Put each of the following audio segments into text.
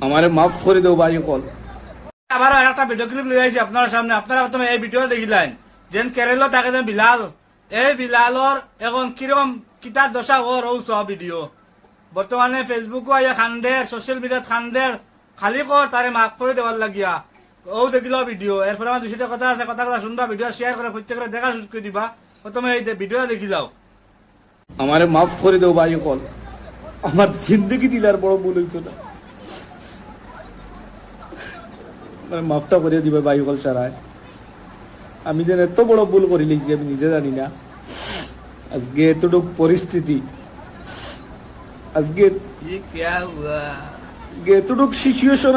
আমারে মাফ করে দেও ভাই কল। আবার একটা ভিডিও ক্লিপ লই আইছি আপনার সামনে। আপনারা প্রথমে এই ভিডিও দেখিলেন যেন কেরল থাকে যেন বিলাল, এই বিলালর এখন কিরকম কিতার দশা ওর ও সব ভিডিও বর্তমানে ফেসবুকও আইয়া খান্দের, সোশ্যাল মিডিয়াত খান্দের, খালি কর তারে মাফ করে দেওয়ার লাগিয়া ও দেখিল ভিডিও। এরপরে আমার দুশোটা কথা আছে, কথা শুনবা, ভিডিও শেয়ার করে প্রত্যেকের দেখা সুযোগ করে দিবা। প্রথমে এই ভিডিও দেখি যাও। আমারে মাফ করে দেও ভাই কল। আমার জিন্দগি দিলার বড় ভুল হইতো না, মানে মাফটা করে দিবে ভাই কল সারায়। আমি যেন এত বড় ভুল করি লিখছি আমি নিজে জানি না। আজকে এতটুক পরিস্থিতি, আজকে এতটুক সিচুয়েশন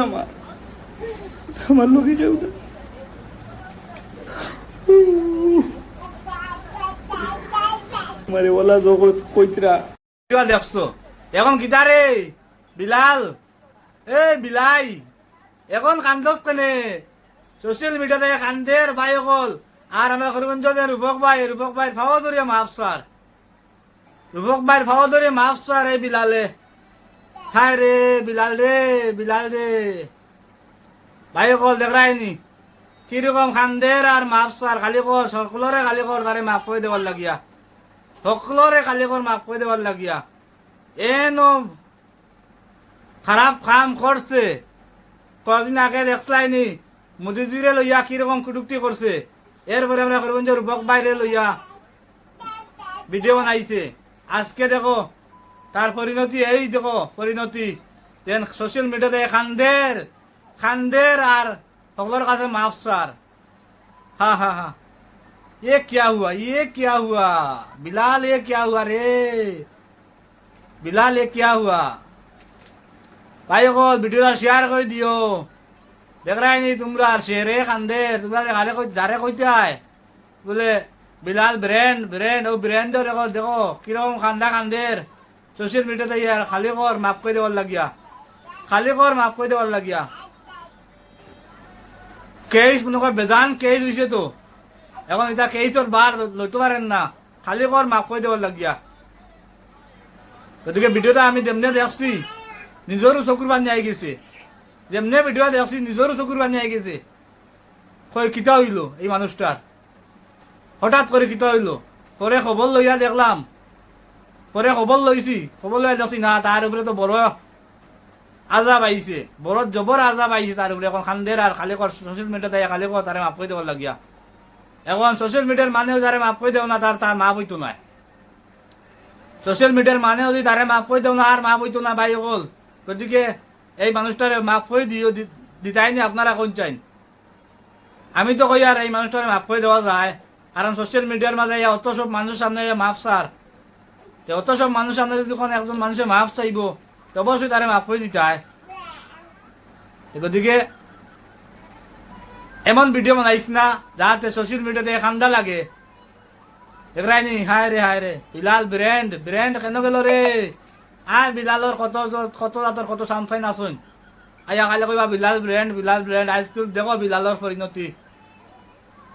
আমার লোকে যাও না। মানে ওলা জগৎ কইতরা দেখছো এখন গিটারে বিলাল, এই বিলাই এখন কান্দস কেনে সোশ্যাল মিডিয়াতে কান্দের ভাই অকল। আর আমরা করিমগঞ্জ রূপক ভাই ফাওয়া ধরিয়া মাফ স্যার, রূপক ভাইয়ের ফাওয়া ধরিয়া মাফ স্যার এই বিলালে। হায় রে বিলাল রে ভাই অকল দেখরাইনি কিরকম খান্দের আর মাফ স্যার। খালি কর সকলরে খালি কর তারে মাফ করে দেওয়ার লাগিয়া, সকলরে খালি কর মাফ করে দেওয়ার লাগিয়া। এনো খারাপ কাম করছে কদিন আগে দেখলাইনি মোদিজিরে লইয়া কিরকম কুটুক্তি করছে। এরপরে আমরা করবেন যে রূপক বাইরে লইয়া ভিডিও বানাইছে। আজকে দেখো তার পরিণতি, এই দেখো পরিণতি যেন সোশ্যাল মিডিয়াতে খান্দের আর সকলের কাছে মাফ স্যার। হা ये क्या हुआ बिलाल, ये क्या हुआ रे बिलाल, ये क्या हुआ। भाई को वीडियो शेयर कर दियो। देख रहा है नहीं तुमरा शेरे खांदे तुम्हारे जारे कोई आए बोले बिलाल ब्रांड वो ब्रांड देखो किरम खांदेर सोशल मीडिया ते यार खाली कर माफ कर देवार লাগিয়া, खाली कर माफ कर देवार লাগিয়া। কেস মনে কর বেজান কেস হইছে তো এখন এটা কেসর বার লইতে পারেন না, খালি কর মাফ করে দেওয়ার লাগিয়া। গতিকে ভিডিওটা আমি যেমনে দেখছি নিজেরও চকুর পানি আই গেছে, যেমনে ভিডিও দেখছি নিজেরও চকুর পানি আই গেছে। কই কিতা হইল এই মানুষটার, হঠাৎ করে কিতা হইল। পরে খবর লইয়া দেখলাম, পরে খবর লইয়া দেখছি না তার উপরে তো বড় আজাব আইছে, বড় জবর আজাব আইছে তার উপরে। এখন খান্দের আর খালি কর সোশ্যাল মিডিয়াতে খালি কর তারে মাফ করে দেওয়ার লাগিয়া। এখন সোশ্যাল মিডিয়ার মানেও যারে মাফ করে দেও না তার মাফ হইতো না। সোশ্যাল মিডিয়ার মানেও যদি তারে মাফ করে দেও না আর মাফ হইতো না ভাই সকল। গতিকে এই মানুষটারে মাফ করে দিও, দিতাইনি আপনারা কোন চাইন। আমি তো কই আর এই মানুষটারে মাফ করে দেওয়া যায়, কারণ সোশ্যাল মিডিয়ার মাঝে অত সব মানুষের সামনে মাফ স্যার, অত সব মানুষের সামনে যদি কোনো একজন মানুষের মাফ চাইব তো অবশ্যই তারে মাফ করে দিতে হয়। গতিকে এমন ভিডিও বানাইছ না যাতে সোশ্যাল মিডিয়াতে খান্দা লাগে। দেখরাইনি হায় রে বিলাল ব্র্যান্ড কেন গেল রে। আর বিলালর কত জাতর কত সামসাইন আসুন আইয়া কালে কইবা বিলাল ব্র্যান্ড। আজকাল দেখো বিলালর পরিণতি,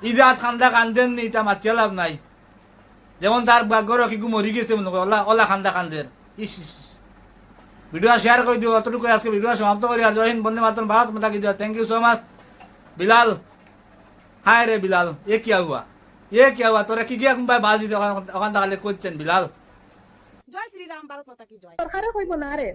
ইজাত খান্দা কান্দেন নি তা মাতিয়ে লাভ নাই। যেমন তার বাগ্যর কি মরি গেছে মনে কর ওলা খান্দা কান্দের। ইস ভিডিও শেয়ার করে দিও। অতটুকু আজকে ভিডিও সমাপ্ত করি। আর জয় হিন্দ, বন্দে মাতরম, ভারত মাতা কি জয়। Thank you so much Bilal. हाय रे बिलाल, ये क्या हुआ तोरा की गया कुंबाई बाजी ওখান থেকে কোচ্ছেন বিলাল। জয় শ্রীরাম, ভারত মাতা কি জয়। সরকারে কইব না রে।